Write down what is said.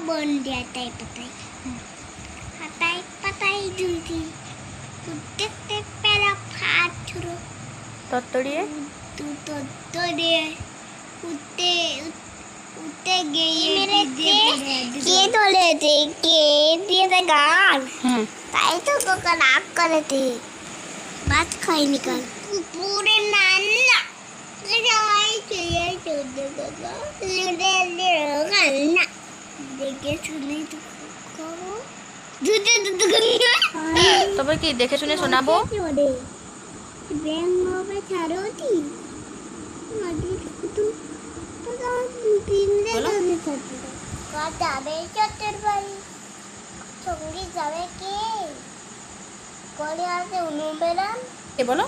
বন্ডি আটাই পাতাই দুটি উঠতে পেরা ফাটরো তত্তরিয়ে তত্তরে উঠতে গিয়ে কে তোলেছে কে দিয়েছে গান তাই তো কোকা রাগ করেছে ভাত খাইনি কাল পুরে নান্না সবাই চলে চলতে বাবা লুডে রান্না দেখে শুনে তো করো দুধে দুধ তবে কি দেখে শুনে শোনাবো? ব্যাং হবে ছাড়োতি মাটি তো তিন দিন থাকে যাবে চটের বাড়ি সঙ্গী যাবে কে করে আছে অনুবেলাম কে বলো?